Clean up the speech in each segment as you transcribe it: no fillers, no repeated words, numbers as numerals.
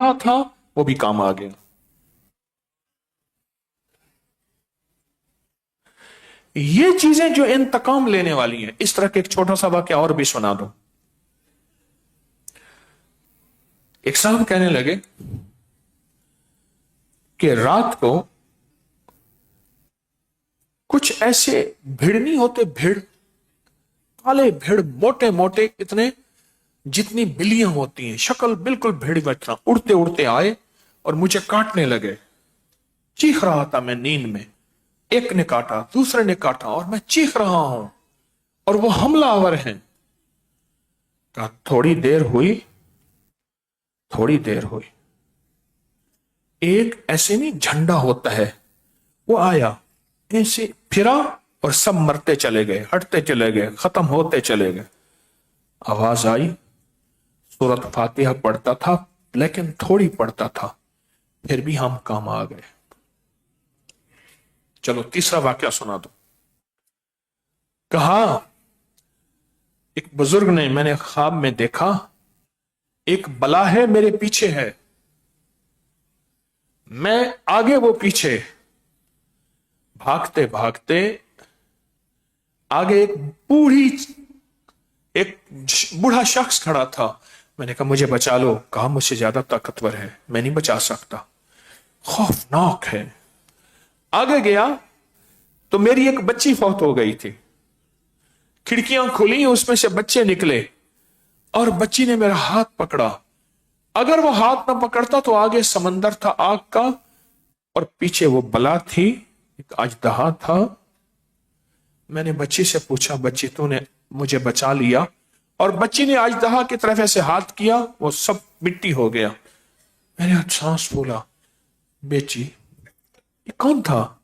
रहा था वो भी काम आ गया। ये चीजें जो इंतकाम लेने वाली हैं। इस तरह के एक छोटा सा वाक्य और भी सुना दो। एक साहब कहने लगे कि रात को कुछ ऐसे भीड़ नहीं होते, भीड़, काले भीड़, मोटे मोटे, इतने जितनी बिल्लियां होती हैं, शक्ल बिल्कुल भीड़ बच्चा, उड़ते उड़ते आए और मुझे काटने लगे। चीख रहा था मैं नींद में, एक ने काटा, दूसरे ने काटा, और मैं चीख रहा हूं और वो हमलावर हैं। कहा थोड़ी देर हुई, थोड़ी देर हुई, एक ऐसे नहीं झंडा होता है, वो आया, ऐसे फिरा और सब मरते चले गए, हटते चले गए, खत्म होते चले गए। आवाज आई, सूरत फातिहा पढ़ता था लेकिन थोड़ी पढ़ता था, फिर भी हम काम आ गए। चलो तीसरा वाक्य सुना दो। कहा एक बुजुर्ग ने, मैंने ख्वाब में देखा एक बला है मेरे पीछे है, मैं आगे वो पीछे, भागते भागते आगे एक बूढ़ा शख्स खड़ा था। मैंने कहा मुझे बचा लो। कहा मुझसे ज्यादा ताकतवर है, मैं नहीं बचा सकता, खौफनाक है। आगे गया तो मेरी एक बच्ची फौत हो गई थी। खिड़कियां खुली, उसमें से बच्चे निकले और बच्ची ने मेरा हाथ पकड़ा। अगर वो हाथ ना पकड़ता तो आगे समंदर था आग का और पीछे वो बला थी, एक अजदहा था। मैंने बच्ची से पूछा, बच्ची तूने मुझे बचा लिया? और बच्ची ने अजदहा की तरफ ऐसे हाथ किया, वो सब मिट्टी हो गया। मैंने सांस फूला, बेटी ये कौन था?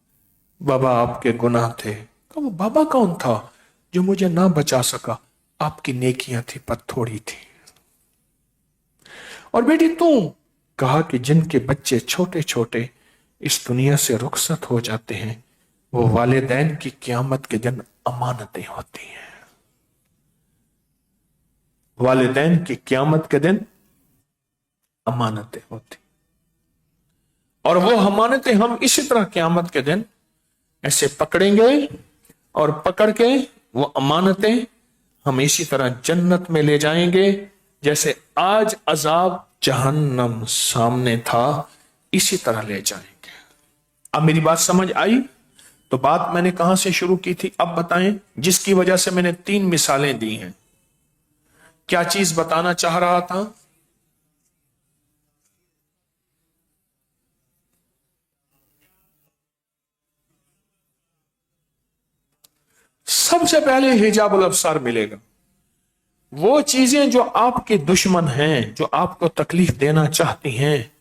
बाबा आपके गुनाह थे। कहा वो बाबा कौन था जो मुझे ना बचा सका? आपकी नेकियां थी पर थोड़ी थी। और बेटी तू? कहा कि जिनके बच्चे छोटे छोटे इस दुनिया से रुखसत हो जाते हैं वो वालिदैन की क़यामत के दिन अमानतें होती हैं। वालिदैन की क़यामत के दिन अमानतें होती, और वो अमानतें हम इसी तरह क़यामत के दिन ऐसे पकड़ेंगे और पकड़ के वो अमानतें हम इसी तरह जन्नत में ले जाएंगे, जैसे आज अजाब जहन्नम सामने था, इसी तरह ले जाएंगे। अब मेरी बात समझ आई? तो बात मैंने कहां से शुरू की थी, अब बताएं, जिसकी वजह से मैंने 3 मिसालें दी हैं। क्या चीज बताना चाह रहा था? सबसे पहले हिजाबुल अब्सार मिलेगा। वो चीजें जो आपके दुश्मन हैं, जो आपको तकलीफ देना चाहती हैं,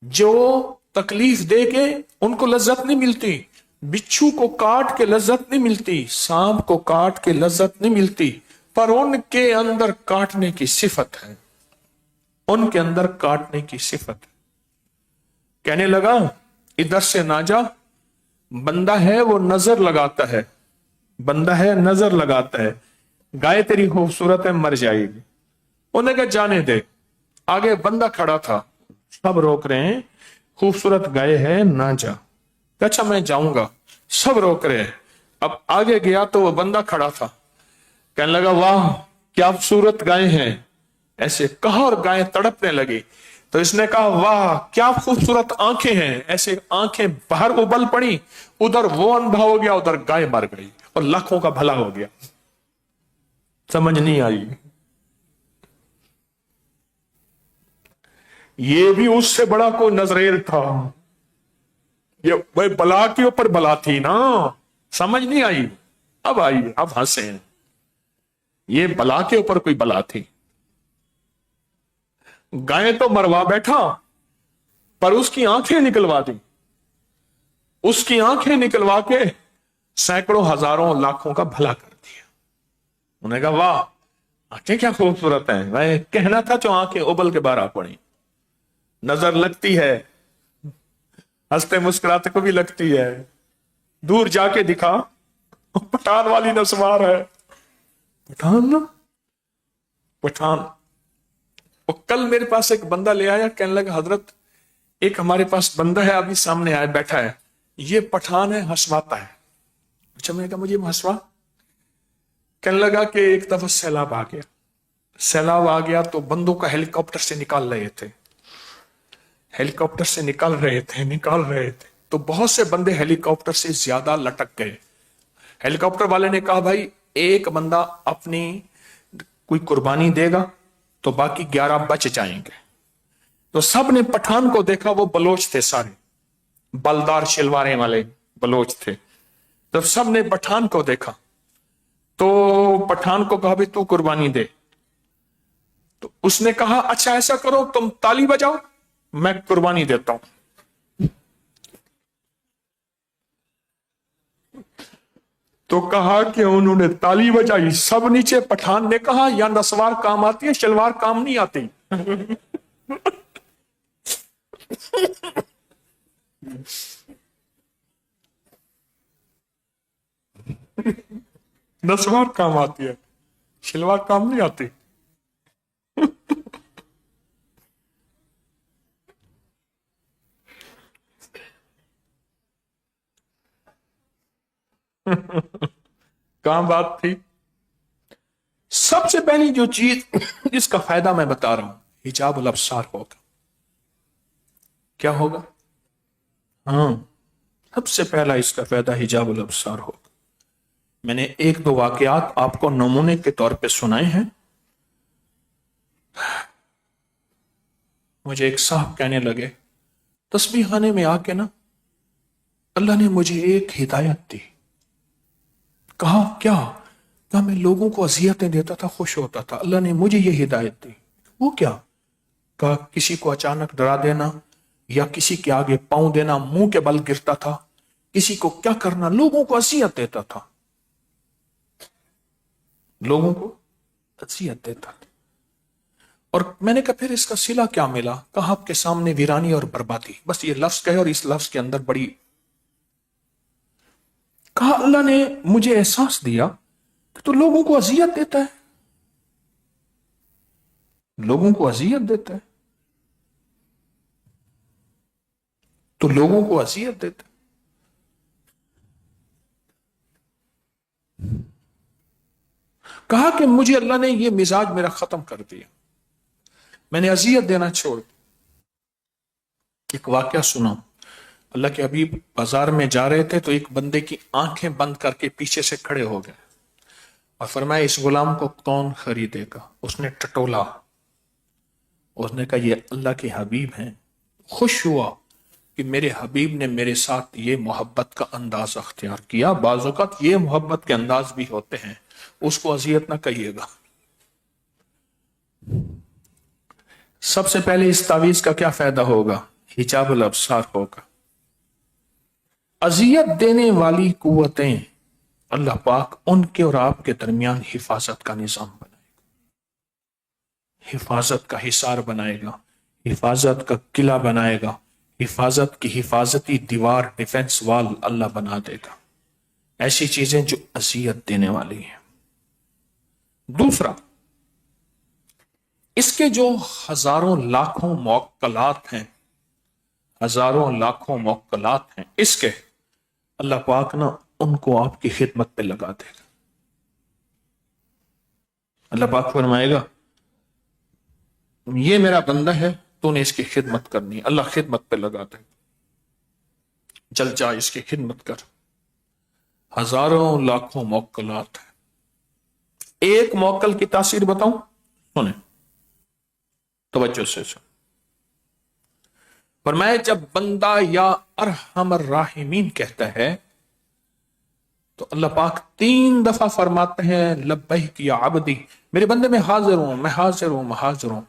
जो तकलीफ दे के उनको लज्जत नहीं मिलती, बिच्छू को काट के लज्जत नहीं मिलती, सांप को काट के लज्जत नहीं मिलती, पर उनके अंदर काटने की सिफत है, उनके अंदर काटने की सिफत है। कहने लगा इधर से ना जा, बंदा है वो नजर लगाता है, बंदा है नजर लगाता है, गाय तेरी खूबसूरत है मर जाएगी। उन्हें कहा जाने दे। आगे बंदा खड़ा था, सब रोक रहे हैं, खूबसूरत गाय है ना जा। अच्छा मैं जाऊंगा, सब रोक रहे हैं। अब आगे गया तो वो बंदा खड़ा था, कहने लगा वाह क्या खूबसूरत गाय है, ऐसे कहा और गाय तड़पने लगी। तो इसने कहा वाह क्या खूबसूरत आंखें हैं, ऐसे आंखें बाहर उबल पड़ी, उधर वो अंधा हो गया, उधर गाय मर गई और लाखों का भला हो गया। समझ नहीं आई? ये भी उससे बड़ा कोई नजरेर था, ये वही बला के ऊपर बला थी ना। समझ नहीं आई? अब आई, अब हंसे। ये बला के ऊपर कोई बला थी। गाय तो मरवा बैठा पर उसकी आंखें निकलवा दी, उसकी आंखें निकलवा के सैकड़ों हजारों लाखों का भला कर दिया। उन्होंने कहा वाह आंखें क्या खूबसूरत हैं। मैं कहना था जो आंखें उबल के बाहर आ पड़ी। नजर लगती है, हंसते मुस्कुराते को भी लगती है। दूर जाके दिखा पठान वाली नस्वार है। पठान ना, पठान वो कल मेरे पास एक बंदा ले आया, कहने लगा हजरत एक हमारे पास बंदा है अभी सामने आया बैठा है, ये पठान है, हंसवाता है। अच्छा, मैंने कहा मुझे हंसवा। कहने लगा कि एक दफा सैलाब आ गया, सैलाब आ गया तो बंदों का हेलीकॉप्टर से निकाल रहे थे, हेलीकॉप्टर से निकाल रहे थे तो बहुत से बंदे हेलीकॉप्टर से ज्यादा लटक गए। हेलीकॉप्टर वाले ने कहा भाई एक बंदा अपनी कोई कुर्बानी देगा तो बाकी 11 बच जाएंगे। तो सब ने पठान को देखा, वो बलोच थे सारे, बलदार शलवारें वाले बलोच थे। जब सब ने पठान को देखा तो पठान को कहा भाई तू कुर्बानी दे। तो उसने कहा अच्छा ऐसा करो तुम ताली बजाओ, मैं कुर्बानी देता हूं। तो कहा कि उन्होंने ताली बजाई, सब नीचे। पठान ने कहा या नसवार काम आती है, शलवार काम नहीं आती। नसवार काम आती है, शलवार काम नहीं आती। कहां बात थी। सबसे पहली जो चीज जिसका फायदा मैं बता रहा हूं, हिजाबुल अब्सार होगा। क्या होगा? हाँ, सबसे पहला इसका फायदा हिजाबुल अब्सार होगा। मैंने एक दो वाकयात आपको नमूने के तौर पे सुनाए हैं। मुझे एक साहब कहने लगे तस्बीह खाने में आके ना अल्लाह ने मुझे एक हिदायत दी। कहा क्या? कहा मैं लोगों को अजियतें देता था, खुश होता था, अल्लाह ने मुझे ये हिदायत दी। वो क्या? कहा किसी को अचानक डरा देना या किसी के आगे पांव देना, मुंह के बल गिरता था, किसी को क्या करना, लोगों को अजियत देता था, लोगों को अजियत देता था। और मैंने कहा फिर इसका सिला क्या मिला? कहा आपके सामने वीरानी और बर्बादी, बस ये लफ्ज कहे और इस लफ्ज के अंदर बड़ी। कहा अल्लाह ने मुझे एहसास दिया कि तो लोगों को अजियत देता है, लोगों को अजियत देता है, तो लोगों को अजियत देता है। कहा कि मुझे अल्लाह ने ये मिजाज मेरा खत्म कर दिया, मैंने अजियत देना छोड़ दिया। एक वाकया सुना, अल्लाह के हबीब बाजार में जा रहे थे तो एक बंदे की आंखें बंद करके पीछे से खड़े हो गए और फरमाया इस गुलाम को कौन खरीदेगा? उसने टटोला, उसने कहा ये अल्लाह के हबीब हैं। खुश हुआ कि मेरे हबीब ने मेरे साथ ये मोहब्बत का अंदाज अख्तियार किया। बाज़ औक़ात ये मोहब्बत के अंदाज भी होते हैं, उसको अजियत ना कहिएगा। सबसे पहले इस तावीज का क्या फायदा होगा? हिजाबुल अब्सार होगा। अजियत देने वाली कुव्वतें अल्लाह पाक उनके और आपके दरमियान हिफाजत का निजाम बनाएगा, हिफाजत का हिसार बनाएगा, हिफाजत का किला बनाएगा, हिफाजत की हिफाजती दीवार, डिफेंस वॉल अल्लाह बना देगा। ऐसी चीजें जो अजियत देने वाली हैं। दूसरा, इसके जो हजारों लाखों मौक्कलात हैं, हजारों लाखों मौक्कलात हैं इसके, अल्लाह पाक ना उनको आपकी खिदमत पे लगा देगा। अल्लाह पाक फरमाएगा ये मेरा बंदा है, तूने इसकी खिदमत करनी है, अल्लाह खिदमत पे लगा देगा। चल जा इसकी खिदमत कर। हजारों लाखों मौक्कलात है। एक मौक्कल की तासीर बताऊं, सुने तवज्जो से सुन। फरमाया जब बंदा या अरहमर राहिमीन कहता है तो अल्लाह पाक 3 दफा फरमाते हैं लब्बैक या अब्दी, मेरे बंदे में हाजिर हूं, मैं हाजिर हूं, मैं हाजिर हूं।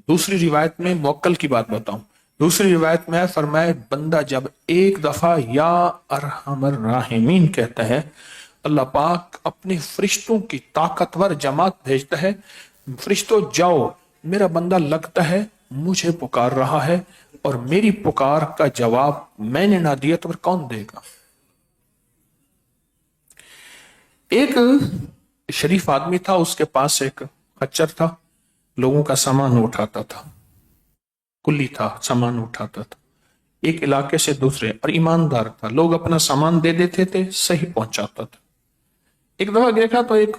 दूसरी रिवायत में मौक्कल की बात बताऊं, दूसरी रिवायत में फरमाया बंदा जब एक दफा या अरहमर राहिमीन कहता है, अल्लाह पाक अपने फरिश्तों की ताकतवर जमात भेजता है, फरिश्तों जाओ, मेरा बंदा लगता है मुझे पुकार रहा है और मेरी पुकार का जवाब मैंने ना दिया तो फिर कौन देगा? एक शरीफ आदमी था, उसके पास एक खच्चर था, लोगों का सामान उठाता था, कुल्ली था, सामान उठाता था एक इलाके से दूसरे, और ईमानदार था, लोग अपना सामान दे देते थे, सही पहुंचाता था। एक दफा देखा तो एक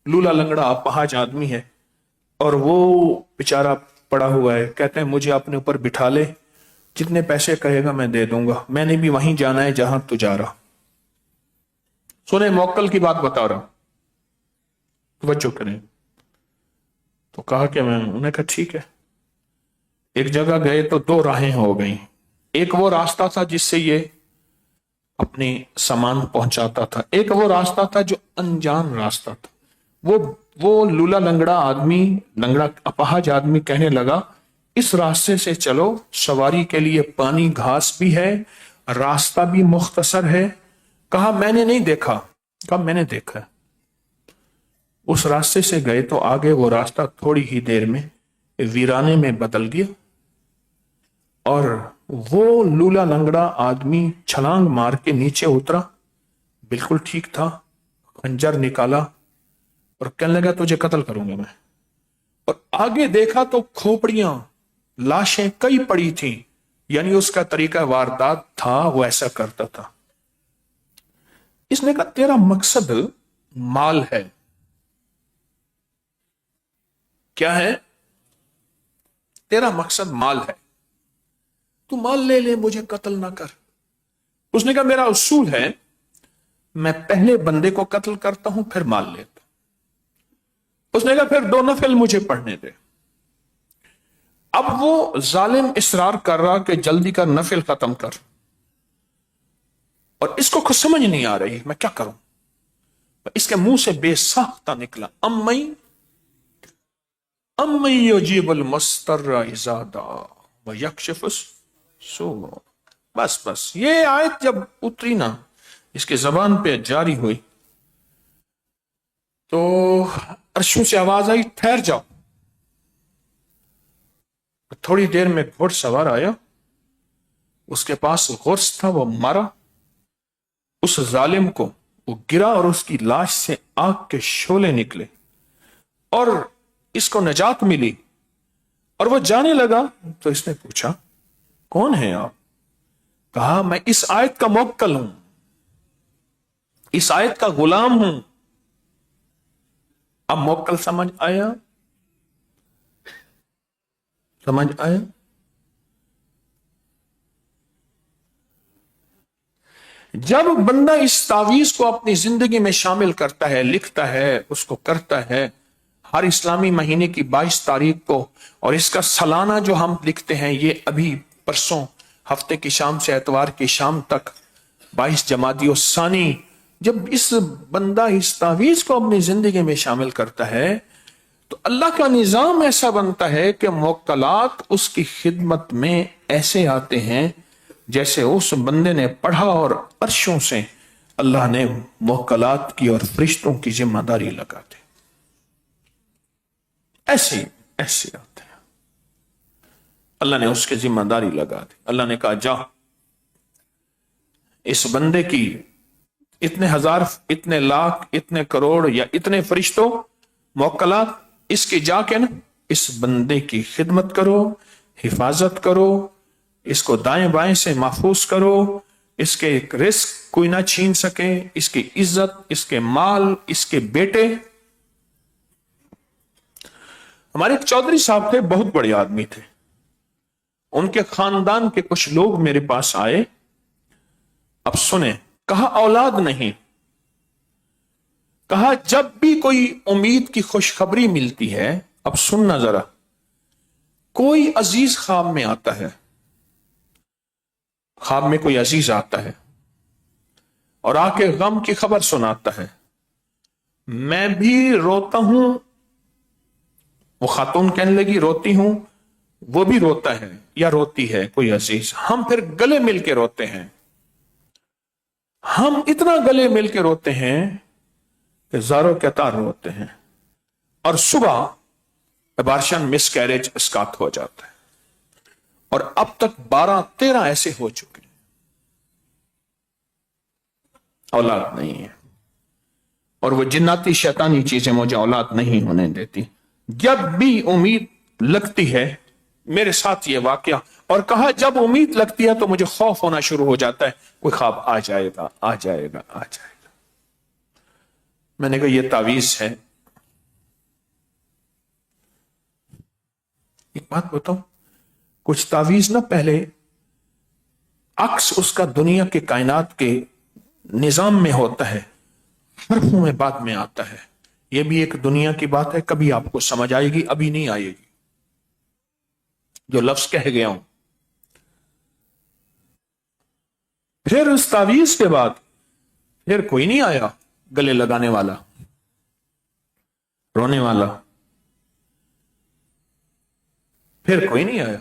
लूला लंगड़ा अपाहज आदमी है और वो बेचारा पड़ा हुआ है, कहते हैं मुझे अपने ऊपर बिठा ले, जितने पैसे कहेगा मैं दे दूंगा, मैंने भी वहीं जाना है जहां तू जा रहा। सुने, मौक्कल की बात बता रहा हूं, तवज्जो करें। तो कहा कि मैं, उन्होंने कहा ठीक है। एक जगह गए तो दो राहें हो गई। एक वो रास्ता था जिससे ये अपने सामान पहुंचाता था, एक वो रास्ता था जो अनजान रास्ता था। वो लूला लंगड़ा आदमी, लंगड़ा अपाहज आदमी कहने लगा इस रास्ते से चलो, सवारी के लिए पानी घास भी है, रास्ता भी मुख्तसर है। कहा मैंने नहीं देखा। कहा मैंने देखा। उस रास्ते से गए तो आगे वो रास्ता थोड़ी ही देर में वीराने में बदल गया और वो लूला लंगड़ा आदमी छलांग मार के नीचे उतरा, बिल्कुल ठीक था, खंजर निकाला और कहने लगा तुझे कत्ल करूंगा मैं। और आगे देखा तो खोपड़ियां, लाशें कई पड़ी थी, यानी उसका तरीका वारदात था, वो ऐसा करता था। इसने कहा तेरा मकसद माल है। क्या है? तेरा मकसद माल है, तू माल ले ले, मुझे कत्ल ना कर। उसने कहा मेरा उसूल है, मैं पहले बंदे को कत्ल करता हूं फिर माल लेता। उसने कहा फिर 2 नफिल मुझे पढ़ने दे। अब वो जालिम इसरार कर रहा कि जल्दी कर, नफिल खत्म कर, और इसको कुछ समझ नहीं आ रही मैं क्या करूं। इसके मुंह से बेसाख्ता निकला, अम्मई युजीबुल मुस्तर्रा इज़ा दआ व यक्शिफुस सू। बस ये आयत जब उतरी ना, इसके जबान पे जारी हुई तो अर्शों से आवाज आई ठहर जाओ। थोड़ी देर में घुड़सवार आया, उसके पास गुर्स था, वो मारा उस जालिम को, वो गिरा और उसकी लाश से आग के शोले निकले और इसको नजात मिली और वो जाने लगा। तो इसने पूछा कौन है आप? कहा मैं इस आयत का मुवक्किल हूं, इस आयत का गुलाम हूं। अब मुवक्किल समझ आया? समझ आया? जब बंदा इस तावीज को अपनी जिंदगी में शामिल करता है, लिखता है, उसको करता है, हर इस्लामी महीने की 22 तारीख को, और इसका सालाना जो हम लिखते हैं ये अभी परसों हफ्ते की शाम से एतवार की शाम तक 22 जमादी सानी, जब इस बंदा इस तावीज को अपनी जिंदगी में शामिल करता है तो अल्लाह का निजाम ऐसा बनता है कि मुवक्कलात उसकी खिदमत में ऐसे आते हैं जैसे उस बंदे ने पढ़ा और अर्शों से अल्लाह ने मुवक्कलात की और फरिश्तों की जिम्मेदारी लगा दी। ऐसे ऐसे आते हैं, अल्लाह ने उसकी जिम्मेदारी लगा दी। अल्लाह ने कहा जा, इस बंदे की इतने हजार, इतने लाख, इतने करोड़ या इतने फरिश्तों मुवक्कलात, इसकी जाके ना इस बंदे की खिदमत करो, हिफाजत करो, इसको दाएं बाएं से महफूज करो, इसके रिस्क कोई ना छीन सके, इसकी इज्जत, इसके माल, इसके बेटे। हमारे एक चौधरी साहब थे, बहुत बड़े आदमी थे। उनके खानदान के कुछ लोग मेरे पास आए। अब सुने, कहा औलाद नहीं, कहा जब भी कोई उम्मीद की खुशखबरी मिलती है, अब सुनना जरा, कोई अजीज ख्वाब में आता है, ख्वाब में कोई अजीज आता है और आके गम की खबर सुनाता है, मैं भी रोता हूं, वो खातून कहने लगी रोती हूं, वो भी रोता है या रोती है कोई अजीज, हम फिर गले मिल के रोते हैं। हम इतना गले मिल के रोते हैं कि जारो के तार रोते हैं, और सुबह अबार्शन मिसकैरेज स्कात हो जाता है। और अब तक 12-13 ऐसे हो चुके हैं, औलाद नहीं है। और वो जिन्नाती शैतानी चीजें मुझे औलाद नहीं होने देती। جب بھی امید لگتی ہے، میرے ساتھ یہ واقعہ، اور کہا جب امید لگتی ہے تو مجھے خوف ہونا شروع ہو جاتا ہے، کوئی خواب آ جائے گا آ جائے گا آ جائے گا۔ میں نے کہا یہ تعویذ ہے۔ ایک بات بتاؤں، کچھ تعویذ نہ پہلے عکس اس کا دنیا کے کائنات کے نظام میں ہوتا ہے، حرفوں میں بعد میں آتا ہے۔ یہ بھی ایک دنیا کی بات ہے، کبھی آپ کو سمجھ آئے گی، ابھی نہیں آئے گی جو لفظ کہہ گیا ہوں۔ پھر اس تعویذ کے بعد پھر کوئی نہیں آیا گلے لگانے والا، رونے والا، پھر کوئی نہیں آیا۔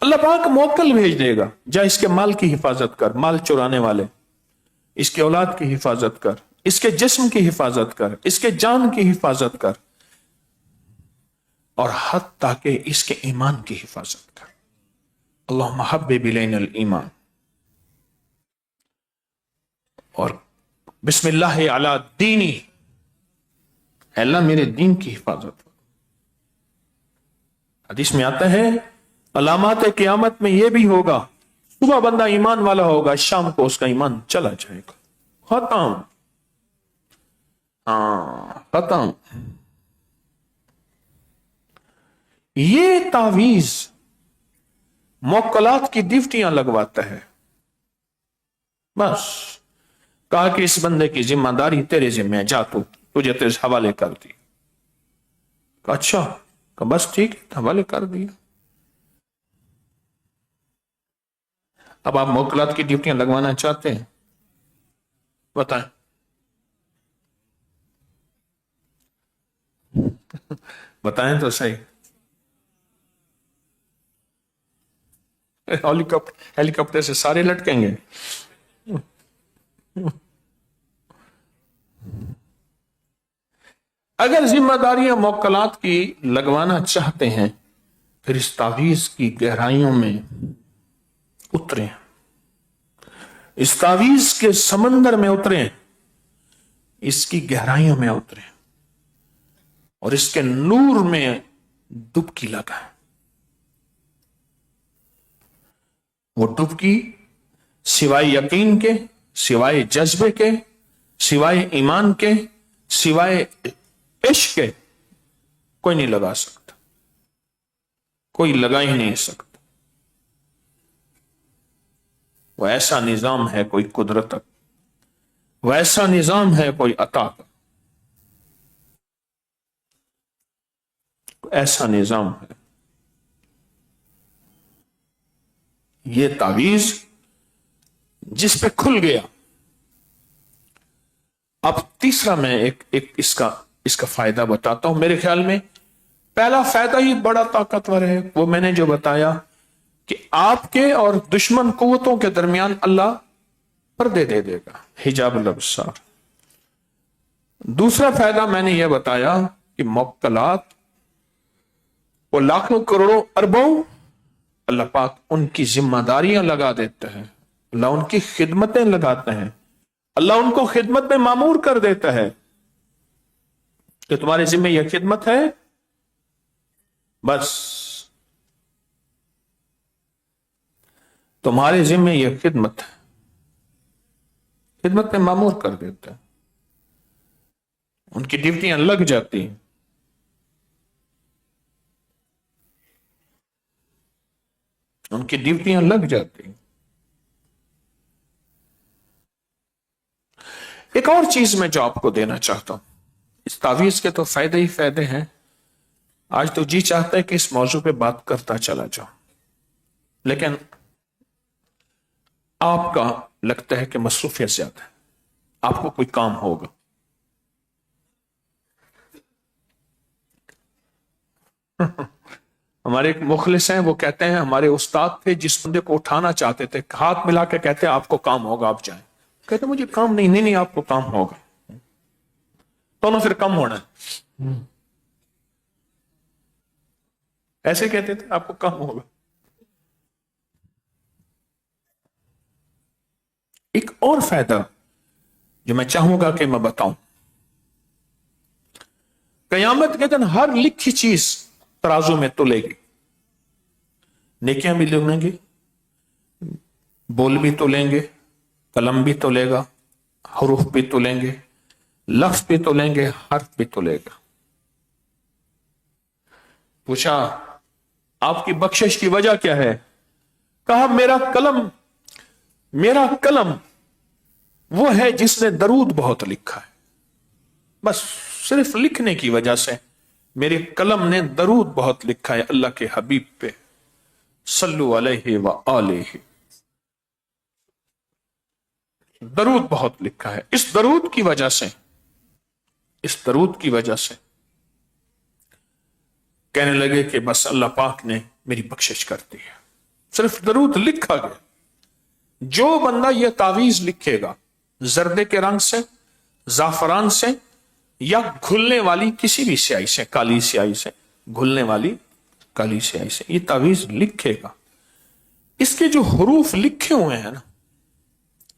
اللہ پاک موکل بھیج دے گا، جا اس کے مال کی حفاظت کر، مال چرانے والے، اس کے اولاد کی حفاظت کر، اس کے جسم کی حفاظت کر، اس کے جان کی حفاظت کر، اور حتیٰ کہ اس کے ایمان کی حفاظت کر۔ اللہم حبب الینا الایمان، اور بسم اللہ علی دینی، اے اللہ میرے دین کی حفاظت۔ حدیث میں آتا ہے علامات قیامت میں یہ بھی ہوگا، صبح بندہ ایمان والا ہوگا، شام کو اس کا ایمان چلا جائے گا، ختم، ختم۔ یہ تعویذ موکلات کی ڈیوٹیاں لگواتا ہے۔ بس کہا کہ اس بندے کی ذمہ داری تیرے ذمہ ہے، جا تجھے تیرے حوالے کر دی۔ کہا اچھا، کہا بس ٹھیک ہے، حوالے کر دیا۔ اب آپ موکلات کی ڈیوٹیاں لگوانا چاہتے ہیں، بتائیں۔ بتائیں تو صحیح۔ ہیلی کاپٹر سے سارے لٹکیں گے؟ اگر ذمہ داریاں موکلات کی لگوانا چاہتے ہیں، پھر اس تعویذ کی گہرائیوں میں اتریں، اس تعویذ کے سمندر میں اتریں، اس کی گہرائیوں میں اتریں، اور اس کے نور میں ڈبکی لگائیں۔ وہ ڈبکی سوائے یقین کے، سوائے جذبے کے، سوائے ایمان کے، سوائے عشق کے کوئی نہیں لگا سکتا، کوئی لگا ہی نہیں سکتا۔ وہ ایسا نظام ہے کوئی قدرت، وہ ایسا نظام ہے کوئی عطا، ایسا نظام ہے۔ یہ تعویذ جس پہ کھل گیا۔ اب تیسرا میں ایک اس کا فائدہ بتاتا ہوں۔ میرے خیال میں پہلا فائدہ ہی بڑا طاقتور ہے، وہ میں نے جو بتایا کہ آپ کے اور دشمن قوتوں کے درمیان اللہ پردے دے دے گا، حجاب الابصار۔ دوسرا فائدہ میں نے یہ بتایا کہ موکلات وہ لاکھوں کروڑوں اربوں اللہ پاک ان کی ذمہ داریاں لگا دیتے ہیں، اللہ ان کی خدمتیں لگاتے ہیں، اللہ ان کو خدمت میں مامور کر دیتا ہے کہ تمہارے ذمہ یہ خدمت ہے، بس تمہارے ذمہ یہ خدمت ہے، خدمت میں مامور کر دیتا ہے، ان کی ڈیوٹیاں لگ جاتی ہیں۔ ان کی ڈیوٹیاں لگ جاتی ہیں۔ ایک اور چیز میں جو آپ کو دینا چاہتا ہوں، اس تعویذ کے تو فائدے ہی فائدے ہیں، آج تو جی چاہتا ہے کہ اس موضوع پہ بات کرتا چلا جاؤں، لیکن آپ کا لگتا ہے کہ مصروفیت زیادہ ہے، آپ کو کوئی کام ہوگا۔ ہمارے ایک مخلص ہیں، وہ کہتے ہیں ہمارے استاد تھے، جس بندے کو اٹھانا چاہتے تھے ہاتھ ملا کے کہتے آپ کو کام ہوگا، آپ جائیں۔ کہتے مجھے کام نہیں، آپ کو کام ہوگا، دونوں پھر کم ہونا ہے، ایسے کہتے تھے آپ کو کام ہوگا۔ ایک اور فائدہ جو میں چاہوں گا کہ میں بتاؤں، قیامت کے دن ہر لکھی چیز ترازو میں تلے گی. نیکیاں بھی لیں گے، بول بھی تلیں گے، قلم بھی تلے گا، حروف بھی تلیں گے، لفظ بھی تلیں گے، حرف بھی تلے گا. پوچھا آپ کی بخشش کی وجہ کیا ہے؟ کہا میرا قلم وہ ہے جس نے درود بہت لکھا ہے. بس صرف لکھنے کی وجہ سے میرے قلم نے درود بہت لکھا ہے اللہ کے حبیب پہ، صلو علیہ وآلہ. درود بہت لکھا ہے. اس درود کی وجہ سے کہنے لگے کہ بس اللہ پاک نے میری بخشش کر دی ہے. صرف درود لکھا گیا. جو بندہ یہ تعویذ لکھے گا زردے کے رنگ سے، زعفران سے، یا گھلنے والی کسی بھی سیاہی سے، کالی سیاہی سے، گھلنے والی کالی سیاہی سے یہ تعویذ لکھے گا، اس کے جو حروف لکھے ہوئے ہیں نا،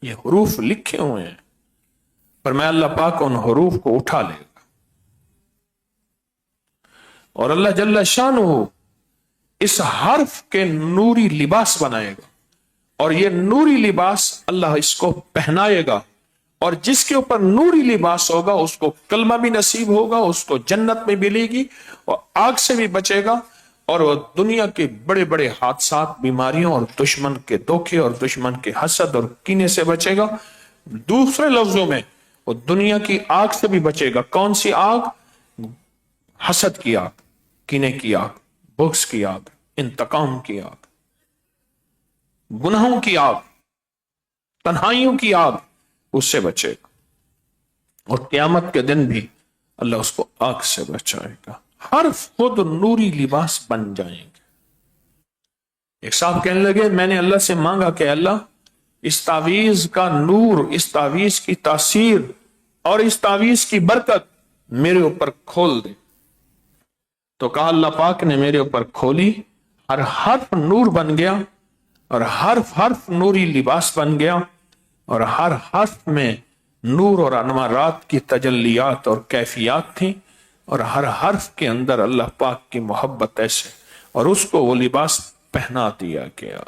یہ حروف لکھے ہوئے ہیں، پر میں اللہ پاک ان حروف کو اٹھا لے گا اور اللہ جل شانہ اس حرف کے نوری لباس بنائے گا، اور یہ نوری لباس اللہ اس کو پہنائے گا، اور جس کے اوپر نوری لباس ہوگا اس کو کلمہ بھی نصیب ہوگا، اس کو جنت میں ملے گی، اور آگ سے بھی بچے گا، اور وہ دنیا کے بڑے بڑے حادثات، بیماریوں اور دشمن کے دھوکے اور دشمن کے حسد اور کینے سے بچے گا. دوسرے لفظوں میں وہ دنیا کی آگ سے بھی بچے گا. کون سی آگ؟ حسد کی آگ، کینے کی آگ، بغض کی آگ، انتقام کی آگ، گناہوں کی آگ، تنہائیوں کی آگ، اس سے بچے گا. اور قیامت کے دن بھی اللہ اس کو آگ سے بچائے گا. حرف خود نوری لباس بن جائیں گے. ایک صاحب کہنے لگے میں نے اللہ سے مانگا کہ اللہ اس تعویذ کا نور، اس تعویذ کی تاثیر اور اس تعویذ کی برکت میرے اوپر کھول دے. تو کہا اللہ پاک نے میرے اوپر کھولی، ہر حرف نور بن گیا، اور حرف نوری لباس بن گیا، اور ہر حرف میں نور اور انوارات کی تجلیات اور کیفیات تھیں، اور ہر حرف کے اندر اللہ پاک کی محبت ایسے، اور اس کو وہ لباس پہنا دیا گیا.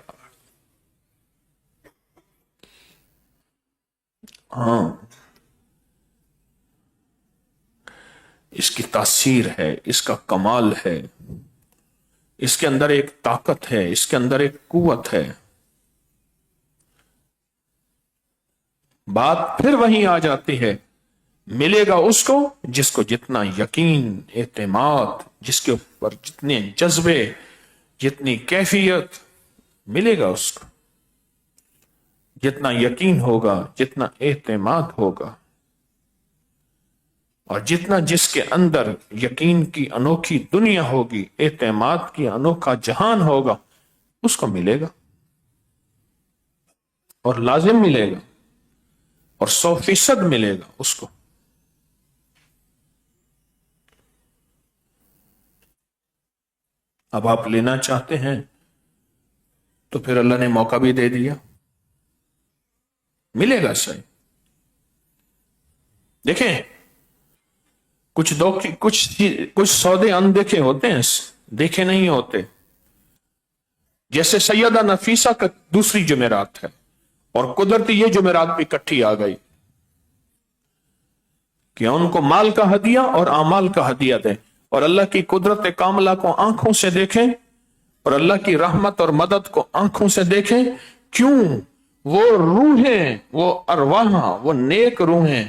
ہاں، اس کی تاثیر ہے، اس کا کمال ہے، اس کے اندر ایک طاقت ہے، اس کے اندر ایک قوت ہے. بات پھر وہیں آ جاتی ہے، ملے گا اس کو جس کو جتنا یقین، اعتماد، جس کے اوپر جتنے جذبے، جتنی کیفیت، ملے گا اس کو جتنا یقین ہوگا، جتنا اعتماد ہوگا، اور جتنا جس کے اندر یقین کی انوکھی دنیا ہوگی، اعتماد کی انوکھا جہان ہوگا، اس کو ملے گا، اور لازم ملے گا، اور 100% ملے گا اس کو. اب آپ لینا چاہتے ہیں تو پھر اللہ نے موقع بھی دے دیا، ملے گا صحیح. دیکھیں کچھ سودے اندیکھے ہوتے ہیں، دیکھے نہیں ہوتے. جیسے سیدہ نفیسہ کا دوسری جمعرات ہے، اور قدرتی یہ جمعرات بھی اکٹھی آ گئی کہ ان کو مال کا ہدیہ اور اعمال کا ہدیہ دیں، اور اللہ کی قدرت کاملہ کو آنکھوں سے دیکھیں، اور اللہ کی رحمت اور مدد کو آنکھوں سے دیکھیں. کیوں؟ وہ روحیں، وہ ارواح، وہ نیک روحیں،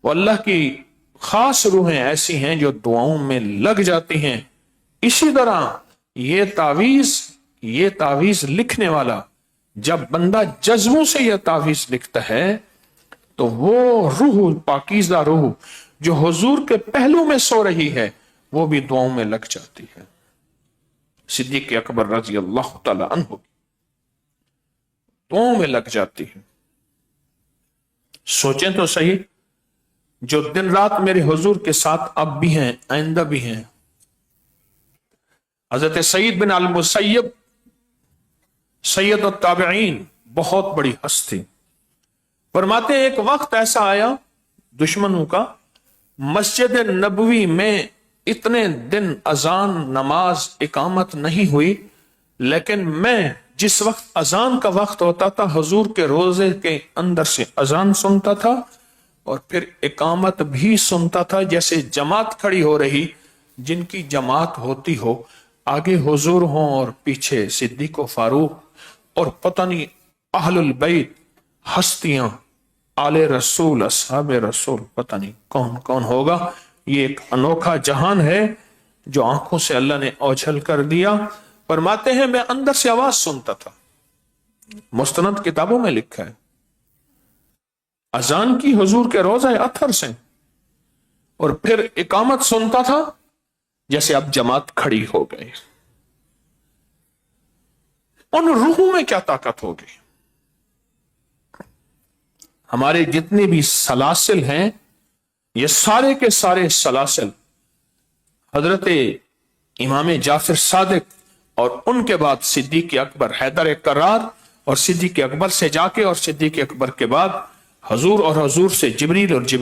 وہ اللہ کی خاص روحیں ایسی ہیں جو دعاؤں میں لگ جاتی ہیں. اسی طرح یہ تعویذ لکھنے والا، جب بندہ جذبوں سے یہ تعویذ لکھتا ہے تو وہ روح، پاکیزہ روح جو حضور کے پہلو میں سو رہی ہے، وہ بھی دعاؤں میں لگ جاتی ہے. صدیق اکبر رضی اللہ تعالی عنہ دعاؤں میں لگ جاتی ہے. سوچیں تو صحیح، جو دن رات میرے حضور کے ساتھ اب بھی ہیں، آئندہ بھی ہیں. حضرت سعید بن المسیب، سید التابعین، بہت بڑی ہستی، فرماتے ہیں ایک وقت ایسا آیا دشمنوں کا، مسجد نبوی میں اتنے دن اذان نماز اقامت نہیں ہوئی، لیکن میں جس وقت اذان کا وقت ہوتا تھا حضور کے روزے کے اندر سے اذان سنتا تھا اور پھر اقامت بھی سنتا تھا، جیسے جماعت کھڑی ہو رہی، جن کی جماعت ہوتی ہو، آگے حضور ہوں اور پیچھے صدیق و فاروق، اور پتہ نہیں اہل البیت، ہستیاں، آل رسول، اصحاب رسول، پتہ نہیں کون کون ہوگا۔ یہ ایک انوکھا جہان ہے جو آنکھوں سے اللہ نے اوجھل کر دیا۔ فرماتے ہیں میں اندر سے آواز سنتا تھا، مستند کتابوں میں لکھا ہے، اذان کی حضور کے روزہ اطہر سے، اور پھر اقامت سنتا تھا جیسے اب جماعت کھڑی ہو گئی۔ ان روحوں میں کیا طاقت ہوگی؟ ہمارے جتنے بھی سلاسل ہیں، یہ سارے کے سارے سلاسل حضرت امام جعفر صادق اور ان کے بعد صدیق اکبر حیدر کرار، اور صدیق اکبر سے جا کے اور صدیق اکبر کے بعد حضور، اور حضور سے جبریل، اور جبریل